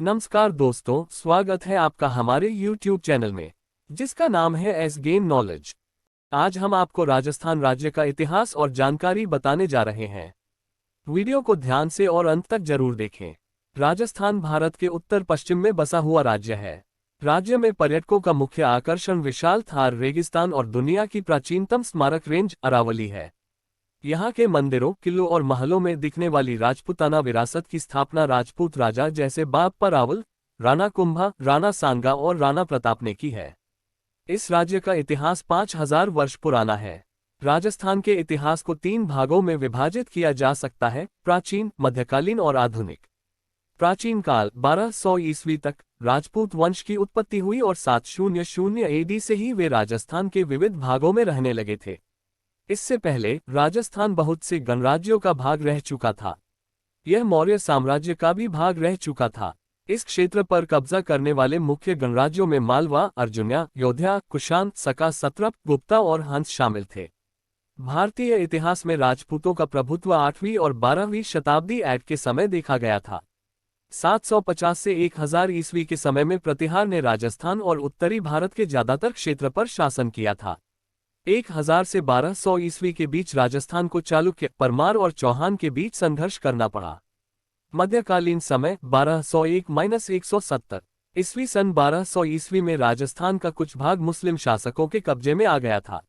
नमस्कार दोस्तों, स्वागत है आपका हमारे YouTube चैनल में, जिसका नाम है एस गेम नॉलेज। आज हम आपको राजस्थान राज्य का इतिहास और जानकारी बताने जा रहे हैं। वीडियो को ध्यान से और अंत तक जरूर देखें। राजस्थान भारत के उत्तर पश्चिम में बसा हुआ राज्य है। राज्य में पर्यटकों का मुख्य आकर्षण विशाल थार रेगिस्तान और दुनिया की प्राचीनतम स्मारक रेंज अरावली है। यहाँ के मंदिरों, किलों और महलों में दिखने वाली राजपूताना विरासत की स्थापना राजपूत राजा जैसे बाप्पा रावल, राणा कुंभा, राणा सांगा और राणा प्रताप ने की है। इस राज्य का इतिहास 5000 वर्ष पुराना है। राजस्थान के इतिहास को 3 भागों में विभाजित किया जा सकता है: प्राचीन, मध्यकालीन और आधुनिक। प्राचीन काल 1200 ईस्वी तक राजपूत वंश की उत्पत्ति हुई और 700 AD से ही वे राजस्थान के विविध भागों में रहने लगे थे। इससे पहले राजस्थान बहुत से गणराज्यों का भाग रह चुका था। यह मौर्य साम्राज्य का भी भाग रह चुका था। इस क्षेत्र पर कब्जा करने वाले मुख्य गणराज्यों में मालवा, अर्जुन्या, योध्या, कुषाण, सका, सत्रप, गुप्ता और हंस शामिल थे। भारतीय इतिहास में राजपूतों का प्रभुत्व 8वीं और 12वीं शताब्दी ऐड के समय देखा गया था। 750 से 1000 ईस्वी के समय में प्रतिहार ने राजस्थान और उत्तरी भारत के ज्यादातर क्षेत्र पर शासन किया था। 1000 से 1200 ईस्वी के बीच राजस्थान को चालुक्य, परमार और चौहान के बीच संघर्ष करना पड़ा। मध्यकालीन समय 1201-170 ईस्वी सन 1200 ईस्वी में राजस्थान का कुछ भाग मुस्लिम शासकों के कब्जे में आ गया था।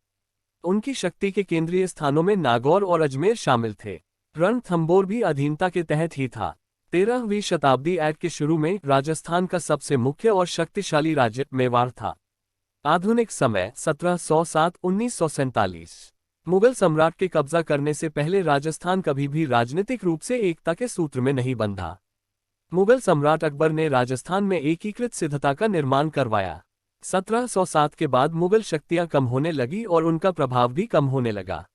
उनकी शक्ति के केंद्रीय स्थानों में नागौर और अजमेर शामिल थे। रणथंभौर भी अधीनता के तहत ही था। 13वीं शताब्दी ऐड के शुरू में राजस्थान का सबसे मुख्य और शक्तिशाली राज्य मेवाड़ था। आधुनिक समय 1707-1947। मुगल सम्राट के कब्जा करने से पहले राजस्थान कभी भी राजनीतिक रूप से एकता के सूत्र में नहीं बंधा। मुगल सम्राट अकबर ने राजस्थान में एकीकृत सिद्धता का निर्माण करवाया। 1707 के बाद मुगल शक्तियां कम होने लगी और उनका प्रभाव भी कम होने लगा।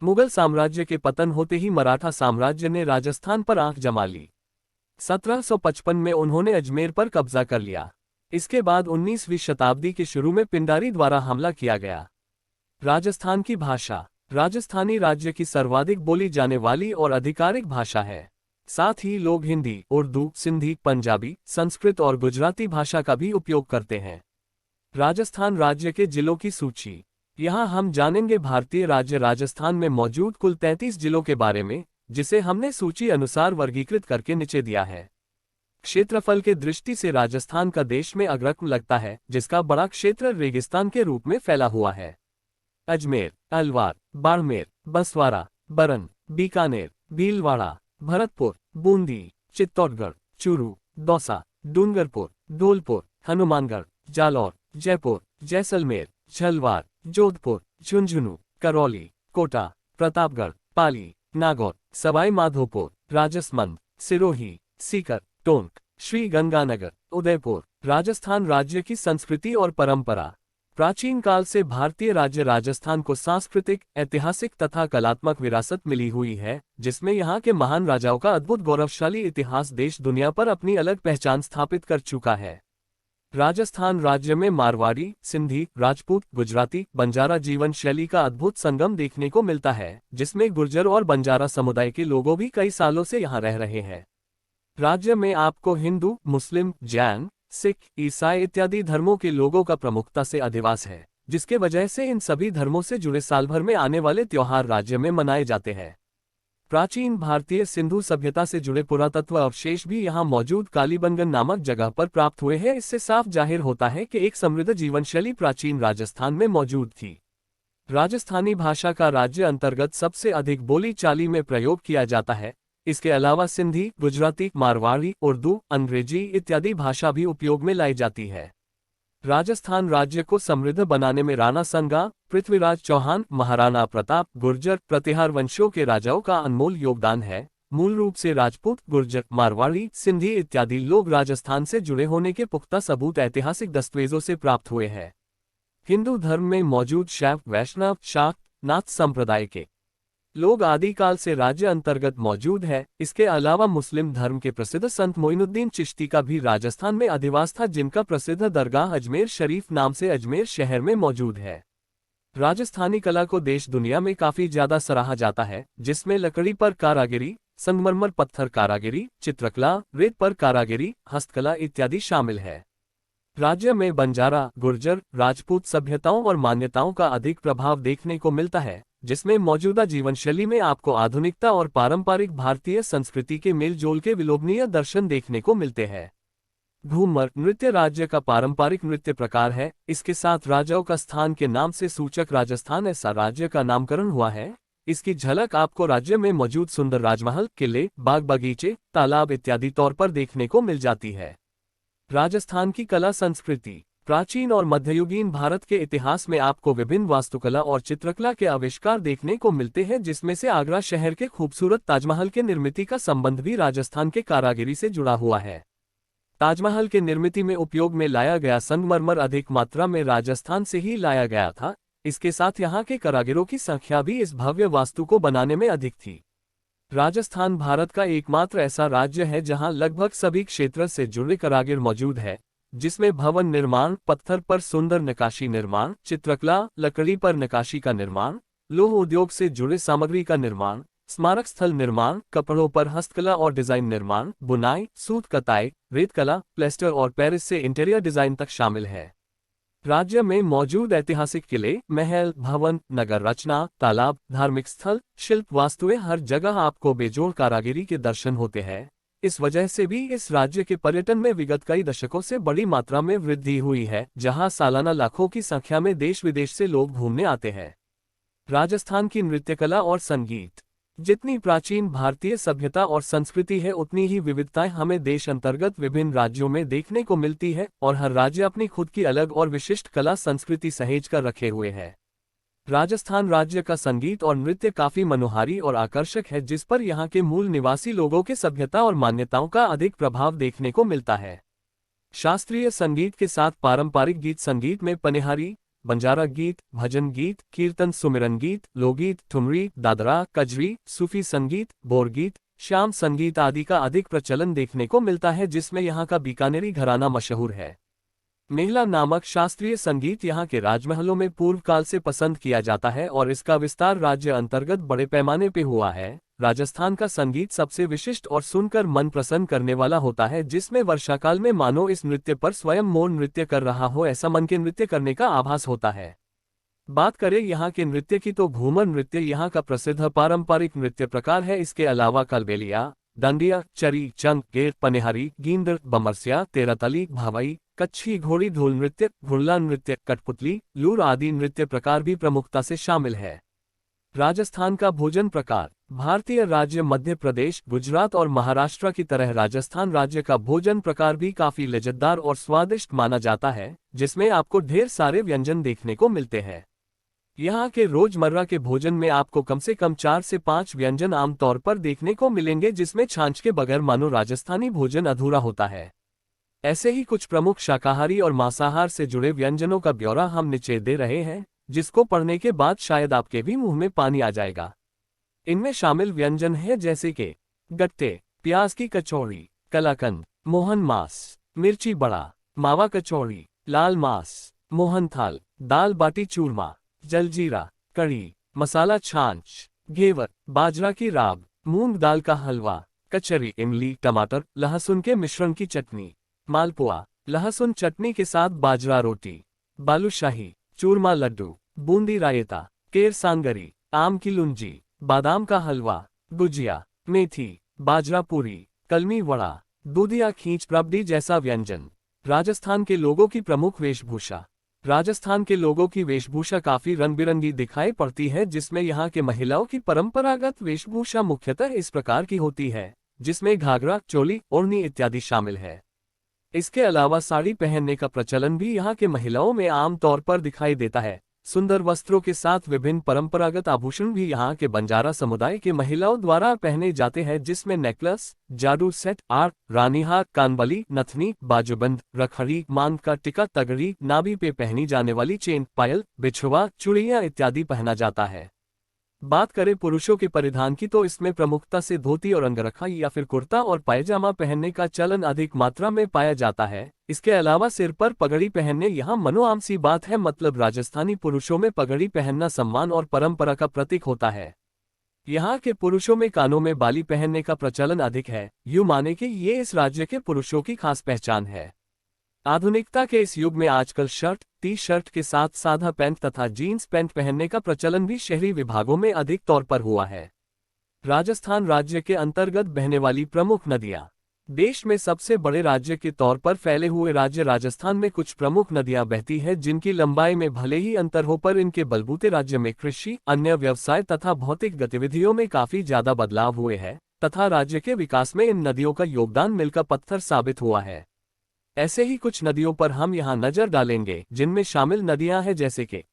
मुगल साम्राज्य के पतन होते ही मराठा साम्राज्य ने राजस्थान पर आंख जमा ली। 1755 में उन्होंने अजमेर पर कब्जा कर लिया। इसके बाद 19वीं शताब्दी के शुरू में पिंडारी द्वारा हमला किया गया। राजस्थान की भाषा राजस्थानी राज्य की सर्वाधिक बोली जाने वाली और आधिकारिक भाषा है। साथ ही लोग हिंदी, उर्दू, सिंधी, पंजाबी, संस्कृत और गुजराती भाषा का भी उपयोग करते हैं। राजस्थान राज्य के जिलों की सूची। यहाँ हम जानेंगे भारतीय राज्य राजस्थान में मौजूद कुल 33 जिलों के बारे में, जिसे हमने सूची अनुसार वर्गीकृत करके नीचे दिया है। क्षेत्रफल के दृष्टि से राजस्थान का देश में अग्रक्रम लगता है, जिसका बड़ा क्षेत्र रेगिस्तान के रूप में फैला हुआ है। अजमेर, अलवार, बाड़मेर, बंसवाड़ा, बरन, बीकानेर, भीलवाड़ा, भरतपुर, बूंदी, चित्तौड़गढ़, चूरू, दौसा, डूंगरपुर, धौलपुर, हनुमानगढ़, जालौर, जयपुर, जैसलमेर, झलवार, जोधपुर, झुंझुनू, करौली, कोटा, प्रतापगढ़, पाली, नागौर, सवाई माधोपुर, राजसमंद, सिरोही, सीकर, टोंक, श्री गंगानगर, उदयपुर। राजस्थान राज्य की संस्कृति और परंपरा। प्राचीन काल से भारतीय राज्य राजस्थान को सांस्कृतिक, ऐतिहासिक तथा कलात्मक विरासत मिली हुई है, जिसमें यहाँ के महान राजाओं का अद्भुत गौरवशाली इतिहास देश दुनिया पर अपनी अलग पहचान स्थापित कर चुका है। राजस्थान राज्य में मारवाड़ी, सिंधी, राजपूत, गुजराती, बंजारा जीवन शैली का अद्भुत संगम देखने को मिलता है, जिसमें गुर्जर और बंजारा समुदाय के लोगों भी कई सालों से यहाँ रह रहे हैं। राज्य में आपको हिंदू, मुस्लिम, जैन, सिख, ईसाई इत्यादि धर्मों के लोगों का प्रमुखता से अधिवास है, जिसके वजह से इन सभी धर्मों से जुड़े साल भर में आने वाले त्योहार राज्य में मनाए जाते हैं। प्राचीन भारतीय सिंधु सभ्यता से जुड़े पुरातत्व अवशेष भी यहाँ मौजूद कालीबंगन नामक जगह पर प्राप्त हुए हैं। इससे साफ जाहिर होता है कि एक समृद्ध जीवनशैली प्राचीन राजस्थान में मौजूद थी। राजस्थानी भाषा का राज्य अंतर्गत सबसे अधिक बोली चाली में प्रयोग किया जाता है। इसके अलावा सिंधी, गुजराती, मारवाड़ी, उर्दू, अंग्रेजी इत्यादि भाषा भी उपयोग में लाई जाती है। राजस्थान राज्य को समृद्ध बनाने में राणा संगा, पृथ्वीराज चौहान, महाराणा प्रताप, गुर्जर, प्रतिहार वंशों के राजाओं का अनमोल योगदान है। मूल रूप से राजपूत, गुर्जर, मारवाड़ी, सिंधी इत्यादि लोग राजस्थान से जुड़े होने के पुख्ता सबूत ऐतिहासिक दस्तावेजों से प्राप्त हुए हैं। हिंदू धर्म में मौजूद शैव, वैष्णव, शाक्त, नाथ संप्रदाय के लोग आदिकाल से राज्य अंतर्गत मौजूद है। इसके अलावा मुस्लिम धर्म के प्रसिद्ध संत मोइनुद्दीन चिश्ती का भी राजस्थान में अधिवास था, जिनका प्रसिद्ध दरगाह अजमेर शरीफ नाम से अजमेर शहर में मौजूद है। राजस्थानी कला को देश दुनिया में काफी ज्यादा सराहा जाता है, जिसमें लकड़ी पर कारागिरी, संगमरमर पत्थर कारागिरी, चित्रकला, रेत पर कारागिरी, हस्तकला इत्यादि शामिल है। राज्य में बंजारा, गुर्जर, राजपूत सभ्यताओं और मान्यताओं का अधिक प्रभाव देखने को मिलता है, जिसमें मौजूदा जीवनशैली में आपको आधुनिकता और पारंपरिक भारतीय संस्कृति के मेलजोल के विलोभनीय दर्शन देखने को मिलते हैं। घूमर नृत्य राज्य का पारंपरिक नृत्य प्रकार है। इसके साथ राजाओं का स्थान के नाम से सूचक राजस्थान ऐसा राज्य का नामकरण हुआ है। इसकी झलक आपको राज्य में मौजूद सुंदर राजमहल, किले, बाग बगीचे, तालाब इत्यादि तौर पर देखने को मिल जाती है। राजस्थान की कला संस्कृति। प्राचीन और मध्ययुगीन भारत के इतिहास में आपको विभिन्न वास्तुकला और चित्रकला के आविष्कार देखने को मिलते हैं, जिसमें से आगरा शहर के खूबसूरत ताजमहल के निर्मिति का संबंध भी राजस्थान के कारागिरी से जुड़ा हुआ है। ताजमहल के निर्मिति में उपयोग में लाया गया संगमरमर अधिक मात्रा में राजस्थान से ही लाया गया था। इसके साथ यहाँ के कारीगरों की संख्या भी इस भव्य वास्तु को बनाने में अधिक थी। राजस्थान भारत का एकमात्र ऐसा राज्य है जहां लगभग सभी क्षेत्र से जुड़े कारीगर मौजूद है, जिसमें भवन निर्माण, पत्थर पर सुंदर नक्काशी निर्माण, चित्रकला, लकड़ी पर नक्काशी का निर्माण, लौह उद्योग से जुड़े सामग्री का निर्माण, स्मारक स्थल निर्माण, कपड़ों पर हस्तकला और डिजाइन निर्माण, बुनाई, सूत कताई, रेत कला, प्लास्टर और पेरिस से इंटीरियर डिजाइन तक शामिल है। राज्य में मौजूद ऐतिहासिक किले, महल, भवन, नगर रचना, तालाब, धार्मिक स्थल, शिल्प वास्तुएं हर जगह आपको बेजोड़ कारीगरी के दर्शन होते हैं। इस वजह से भी इस राज्य के पर्यटन में विगत कई दशकों से बड़ी मात्रा में वृद्धि हुई है, जहां सालाना लाखों की संख्या में देश विदेश से लोग घूमने आते हैं। राजस्थान की नृत्यकला और संगीत। जितनी प्राचीन भारतीय सभ्यता और संस्कृति है, उतनी ही विविधताएं हमें देश अंतर्गत विभिन्न राज्यों में देखने को मिलती है और हर राज्य अपनी खुद की अलग और विशिष्ट कला संस्कृति सहेज कर रखे हुए है। राजस्थान राज्य का संगीत और नृत्य काफी मनोहारी और आकर्षक है, जिस पर यहाँ के मूल निवासी लोगों के सभ्यता और मान्यताओं का अधिक प्रभाव देखने को मिलता है। शास्त्रीय संगीत के साथ पारंपरिक गीत संगीत में पनिहारी, बंजारा गीत, भजन गीत, कीर्तन, सुमिरन गीत, लोकगीत, ठुमरी, दादरा, कजरी, सूफी संगीत, बोरगीत, श्याम संगीत आदि का अधिक प्रचलन देखने को मिलता है, जिसमें यहाँ का बीकानेरी घराना मशहूर है। मेहला नामक शास्त्रीय संगीत यहाँ के राजमहलों में पूर्व काल से पसंद किया जाता है और इसका विस्तार राज्य अंतर्गत बड़े पैमाने पे हुआ है। राजस्थान का संगीत सबसे विशिष्ट और सुनकर मन प्रसन्न करने वाला होता है, जिसमें वर्षाकाल में मानो इस नृत्य पर स्वयं मोर नृत्य कर रहा हो ऐसा मन के नृत्य करने का आभास होता है। बात करें यहाँ के नृत्य की तो घूमर नृत्य यहाँ का प्रसिद्ध पारंपरिक नृत्य प्रकार है। इसके अलावा कलबेलिया, डांडिया, चरी, चंग, गेर, पनिहारी, गींदर, बमरसिया, तेरातली, भावाई, कच्छी, घोड़ी, ढोल नृत्य, घुड़ला नृत्य, कठपुतली, लूर आदि नृत्य प्रकार भी प्रमुखता से शामिल है। राजस्थान का भोजन प्रकार। भारतीय राज्य मध्य प्रदेश, गुजरात और महाराष्ट्र की तरह राजस्थान राज्य का भोजन प्रकार भी काफी लज्जतदार और स्वादिष्ट माना जाता है, जिसमें आपको ढेर सारे व्यंजन देखने को मिलते हैं। यहाँ के रोजमर्रा के भोजन में आपको कम से कम 4 से 5 व्यंजन आमतौर पर देखने को मिलेंगे, जिसमें छाछ के बगैर मानो राजस्थानी भोजन अधूरा होता है। ऐसे ही कुछ प्रमुख शाकाहारी और मांसाहार से जुड़े व्यंजनों का ब्यौरा हम नीचे दे रहे हैं, जिसको पढ़ने के बाद शायद आपके भी मुंह में पानी आ जाएगा। इनमें शामिल व्यंजन है जैसे कि गट्टे, प्याज की कचौड़ी, कलाकंद, मोहन मास, मिर्ची बड़ा, मावा कचौड़ी, लाल मास, मोहन थाल, दाल बाटी चूरमा, जलजीरा, कढ़ी, मसाला छाछ, घेवर, बाजरा की राब, मूंग दाल का हलवा, कचरी, इमली, टमाटर, लहसुन के मिश्रण की चटनी, मालपुआ, लहसुन चटनी के साथ बाजरा रोटी, बालूशाही, चूरमा लड्डू, बूंदी रायता, केर सांगरी, आम की लुंजी, बादाम का हलवा, गुजिया, मेथी, बाजरा पूरी, कलमी वड़ा, दूधिया खींच रबड़ी जैसा व्यंजन। राजस्थान के लोगों की प्रमुख वेशभूषा। राजस्थान के लोगों की वेशभूषा काफी रंग बिरंगी दिखाई पड़ती है, जिसमें यहाँ के महिलाओं की परंपरागत वेशभूषा मुख्यतः इस प्रकार की होती है, जिसमें घाघरा, चोली, ओढ़नी इत्यादि शामिल है। इसके अलावा साड़ी पहनने का प्रचलन भी यहाँ के महिलाओं में आम तौर पर दिखाई देता है। सुंदर वस्त्रों के साथ विभिन्न परंपरागत आभूषण भी यहाँ के बंजारा समुदाय के महिलाओं द्वारा पहने जाते हैं, जिसमें नेकलेस, जादू सेट, आर्ट, रानीहार, कानबली, नथनी, बाजूबंद, रखड़ी, मांग का टिका, तगड़ी, नाभि पे पहनी जाने वाली चेन, पायल, बिछुआ, चूड़ियां इत्यादि पहना जाता है। बात करें पुरुषों के परिधान की तो इसमें प्रमुखता से धोती और अंगरखा या फिर कुर्ता और पायजामा पहनने का चलन अधिक मात्रा में पाया जाता है। इसके अलावा सिर पर पगड़ी पहनने यहाँ मनोआम सी बात है, मतलब राजस्थानी पुरुषों में पगड़ी पहनना सम्मान और परंपरा का प्रतीक होता है। यहाँ के पुरुषों में कानों में बाली पहनने का प्रचलन अधिक है, यूं माने कि ये इस राज्य के पुरुषों की खास पहचान है। आधुनिकता के इस युग में आजकल शर्ट, टी शर्ट के साथ सादा पैंट तथा जीन्स पैंट पहनने का प्रचलन भी शहरी विभागों में अधिक तौर पर हुआ है। राजस्थान राज्य के अंतर्गत बहने वाली प्रमुख नदियां। देश में सबसे बड़े राज्य के तौर पर फैले हुए राज्य राजस्थान में कुछ प्रमुख नदियां बहती हैं, जिनकी लंबाई में भले ही अंतर हो पर इनके बलबूते राज्य में कृषि, अन्य व्यवसाय तथा भौतिक गतिविधियों में काफी ज्यादा बदलाव हुए हैं तथा राज्य के विकास में इन नदियों का योगदान मिलकर पत्थर साबित हुआ है। ऐसे ही कुछ नदियों पर हम यहाँ नजर डालेंगे, जिनमें शामिल नदियां हैं जैसे कि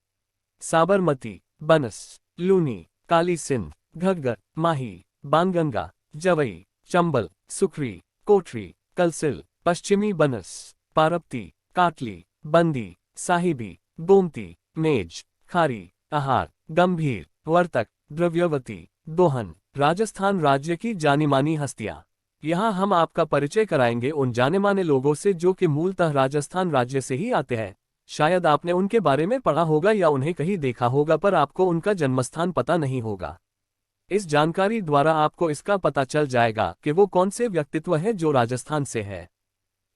साबरमती, बनस, लूनी, काली सिंध, घग्गर, माही, बाणगंगा, जवई, चंबल, सुखरी, कोटरी, कलसिल, पश्चिमी बनस, पारपती, काटली, बंदी, साहिबी, गोमती, मेज, खारी, आहार, गंभीर, वर्तक, द्रव्यवती, दोहन। राजस्थान राज्य की जानी मानी हस्तियां। यहाँ हम आपका परिचय कराएंगे उन जाने माने लोगों से जो कि मूलतः राजस्थान राज्य से ही आते हैं। शायद आपने उनके बारे में पढ़ा होगा या उन्हें कहीं देखा होगा, पर आपको उनका जन्मस्थान पता नहीं होगा। इस जानकारी द्वारा आपको इसका पता चल जाएगा कि वो कौन से व्यक्तित्व है जो राजस्थान से है।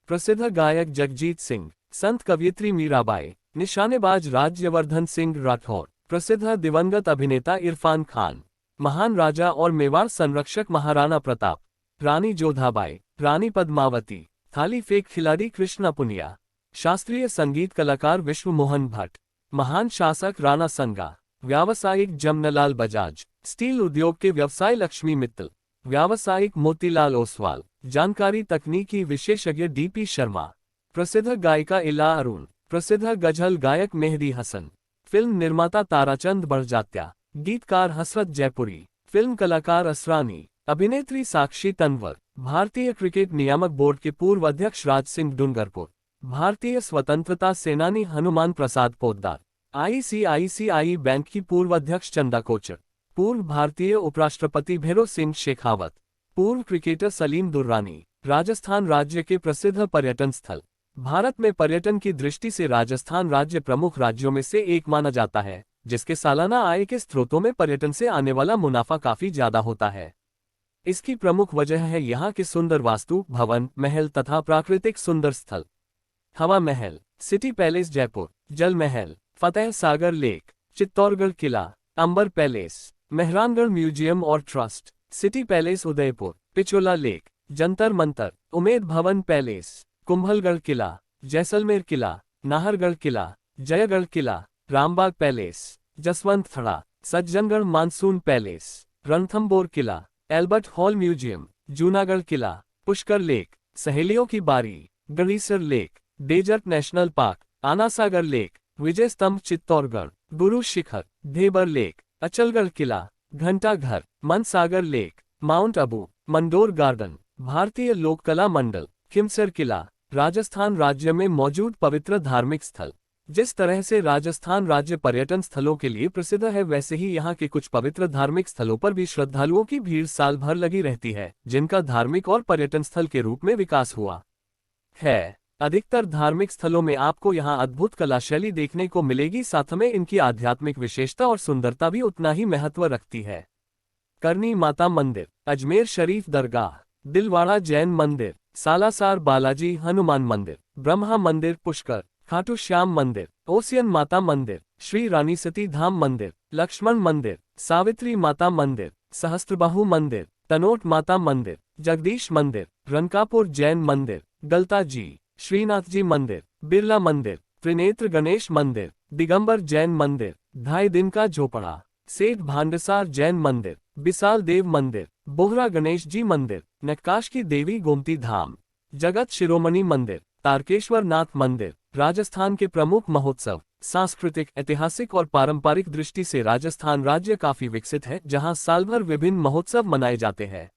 प्रसिद्ध गायक जगजीत सिंह, संत कवयित्री मीराबाई, निशानेबाज राज्यवर्धन सिंह राठौर, प्रसिद्ध दिवंगत अभिनेता इरफान खान, महान राजा और मेवाड़ संरक्षक महाराणा प्रताप, रानी जोधाबाई, रानी पद्मावती, थाली फेंक खिलाड़ी कृष्णा पुनिया, शास्त्रीय संगीत कलाकार विश्व मोहन भट्ट, महान शासक राणा संगा, व्यावसायिक जमनालाल बजाज, स्टील उद्योग के व्यवसाय लक्ष्मी मित्तल, व्यावसायिक मोतीलाल ओसवाल, जानकारी तकनीकी विशेषज्ञ डीपी शर्मा, प्रसिद्ध गायिका इला अरुण, प्रसिद्ध गजल गायक मेहदी हसन, फिल्म निर्माता ताराचंद बड़जात्या, गीतकार हसरत जयपुरी, फिल्म कलाकार असरानी, अभिनेत्री साक्षी तंवर, भारतीय क्रिकेट नियामक बोर्ड के पूर्व अध्यक्ष राज सिंह डूंगरपुर, भारतीय स्वतंत्रता सेनानी हनुमान प्रसाद पोद्दार, आईसीआईसीआई बैंक की पूर्व अध्यक्ष चंदा कोचर, पूर्व भारतीय उपराष्ट्रपति भैरों सिंह शेखावत, पूर्व क्रिकेटर सलीम दुर्रानी। राजस्थान राज्य के प्रसिद्ध पर्यटन स्थल। भारत में पर्यटन की दृष्टि से राजस्थान राज्य प्रमुख राज्यों में से एक माना जाता है, जिसके सालाना आय के स्रोतों में पर्यटन से आने वाला मुनाफा काफी ज्यादा होता है। इसकी प्रमुख वजह है यहाँ के सुंदर वास्तु, भवन, महल तथा प्राकृतिक सुंदर स्थल। हवा महल, city palace Jaipur, Jal Mahal, Fateh Sagar lake, Chittorgarh किला, अंबर पैलेस, मेहरानगढ़ म्यूजियम और trust, city palace Udaipur, Pichola lake, Jantar Mantar, Umaid Bhawan palace, Kumbhalgarh किला, जैसलमेर किला, नाहरगढ़ किला, जयगढ़ किला, Rambagh palace, Jaswant Thada, Sajjangarh monsoon palace, Ranthambore किला, एल्बर्ट हॉल म्यूजियम, जूनागढ़ किला, पुष्कर लेक, सहेलियों की बारी, Ganesar lake, desert national park, Anasagar lake, Vijay Stambh Chittorgarh, Guru Shikhar, Dhebar lake, Achalgarh किला, घंटा घर, Mansagar lake, Mount Abu, Mandore garden, भारतीय लोक कला मंडल, खिमसर किला। राजस्थान राज्य में मौजूद पवित्र धार्मिक स्थल। जिस तरह से राजस्थान राज्य पर्यटन स्थलों के लिए प्रसिद्ध है, वैसे ही यहाँ के कुछ पवित्र धार्मिक स्थलों पर भी श्रद्धालुओं की भीड़ साल भर लगी रहती है, जिनका धार्मिक और पर्यटन स्थल के रूप में विकास हुआ है। अधिकतर धार्मिक स्थलों में आपको यहाँ अद्भुत कला शैली देखने को मिलेगी, साथ में इनकी आध्यात्मिक विशेषता और सुंदरता भी उतना ही महत्व रखती है। करनी माता मंदिर, अजमेर शरीफ दरगाह, दिलवाड़ा जैन मंदिर, सालासार बालाजी हनुमान मंदिर, ब्रह्मा मंदिर पुष्कर, खाटू श्याम मंदिर, ओसियन माता मंदिर, श्री रानी सती धाम मंदिर, लक्ष्मण मंदिर, सावित्री माता मंदिर, सहस्त्रबाहु मंदिर, तनोट माता मंदिर, जगदीश मंदिर, रनकापुर जैन मंदिर, गलता जी, श्रीनाथ जी मंदिर, बिरला मंदिर, त्रिनेत्र गणेश मंदिर, दिगंबर जैन मंदिर, ढाई दिन का झोपड़ा, सेठ भांडसार जैन मंदिर, बिसाल देव मंदिर, बोहरा गणेश जी मंदिर, नक्काश की देवी गोमती धाम, जगत शिरोमणि मंदिर, तारकेश्वर नाथ मंदिर। राजस्थान के प्रमुख महोत्सव। सांस्कृतिक, ऐतिहासिक और पारंपरिक दृष्टि से राजस्थान राज्य काफी विकसित है, जहां साल भर विभिन्न महोत्सव मनाए जाते हैं।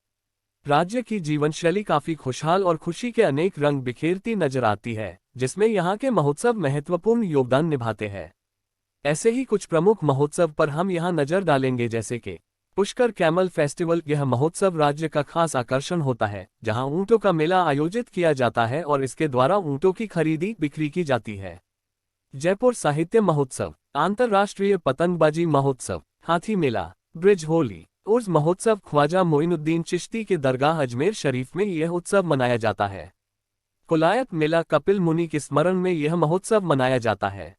राज्य की जीवन शैली काफी खुशहाल और खुशी के अनेक रंग बिखेरती नजर आती है, जिसमें यहाँ के महोत्सव महत्वपूर्ण योगदान निभाते हैं। ऐसे ही कुछ प्रमुख महोत्सव पर हम यहाँ नजर डालेंगे, जैसे कि पुष्कर कैमल फेस्टिवल। यह महोत्सव राज्य का खास आकर्षण होता है, जहां ऊंटों का मेला आयोजित किया जाता है और इसके द्वारा ऊंटों की खरीदी बिक्री की जाती है। जयपुर साहित्य महोत्सव, अंतर्राष्ट्रीय पतंगबाजी महोत्सव, हाथी मेला, ब्रिज होली, उर्स महोत्सव ख्वाजा मोइनुद्दीन चिश्ती के दरगाह अजमेर शरीफ में यह उत्सव मनाया जाता है। कुलायत मेला कपिल मुनि के स्मरण में यह महोत्सव मनाया जाता है।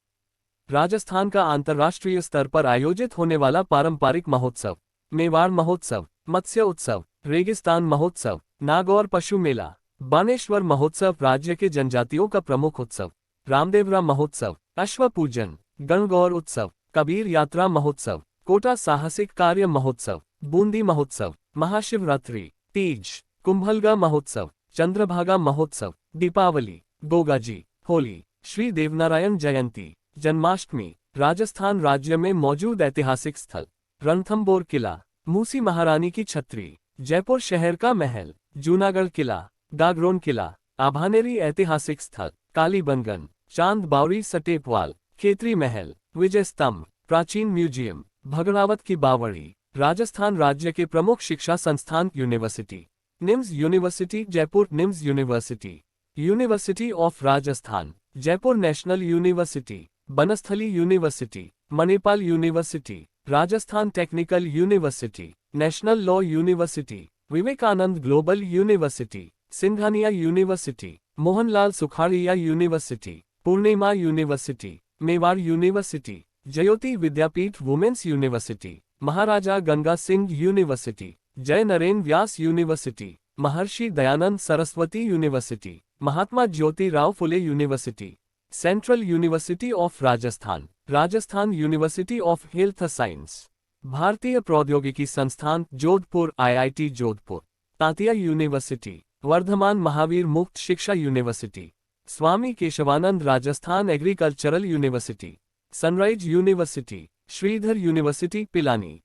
राजस्थान का अंतर्राष्ट्रीय स्तर पर आयोजित होने वाला पारंपरिक महोत्सव मेवाड़ महोत्सव, मत्स्य उत्सव, रेगिस्तान महोत्सव, नागौर पशु मेला, बानेश्वर महोत्सव राज्य के जनजातियों का प्रमुख उत्सव, रामदेवरा महोत्सव, अश्व पूजन, गणगौर उत्सव, कबीर यात्रा महोत्सव, कोटा साहसिक कार्य महोत्सव, बूंदी महोत्सव, महाशिवरात्रि, तीज, कुंभलगा महोत्सव, चंद्रभागा महोत्सव, दीपावली, गोगाजी, होली, श्री देवनारायण जयंती, जन्माष्टमी। राजस्थान राज्य में मौजूद ऐतिहासिक स्थल रणथंबोर किला, मूसी महारानी की छतरी, जयपुर शहर का महल, जूनागढ़ किला, गागरोन किला, आभानेरी ऐतिहासिक स्थल, कालीबंगन, चांद बावरी सटेपवाल, खेतरी महल, विजय स्तंभ, प्राचीन म्यूजियम, भगड़ावत की बावड़ी। राजस्थान राज्य के प्रमुख शिक्षा संस्थान university NIMS university Jaipur, NIMS university, university of Rajasthan Jaipur, national university, Banasthali university, Manipal university, Rajasthan technical university, national law university, Vivekananda global university, Singhania university, Mohanlal Sukhadia university, Purnima university, Mewar university, Jyoti Vidyapeeth women's university, Maharaja Ganga Singh university, Jai Narain Vyas university, Maharshi Dayanand Saraswati university, Mahatma Jyotirao Phule university, central university of Rajasthan, Rajasthan university of health science, भारतीय प्रौद्योगिकी संस्थान Jodhpur IIT Jodhpur, Tantia university, Vardhman Mahaveer मुक्त शिक्षा university, Swami Keshwanand Rajasthan agricultural university, sunrise university, Shridhar university Pilani.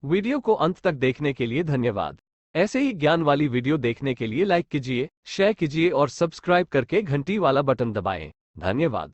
Video को अंत तक देखने के लिए धन्यवाद। ऐसे ही ज्ञान वाली वीडियो देखने के लिए लाइक कीजिए, शेयर कीजिए और सब्सक्राइब करके घंटी वाला बटन दबाएं। धन्यवाद।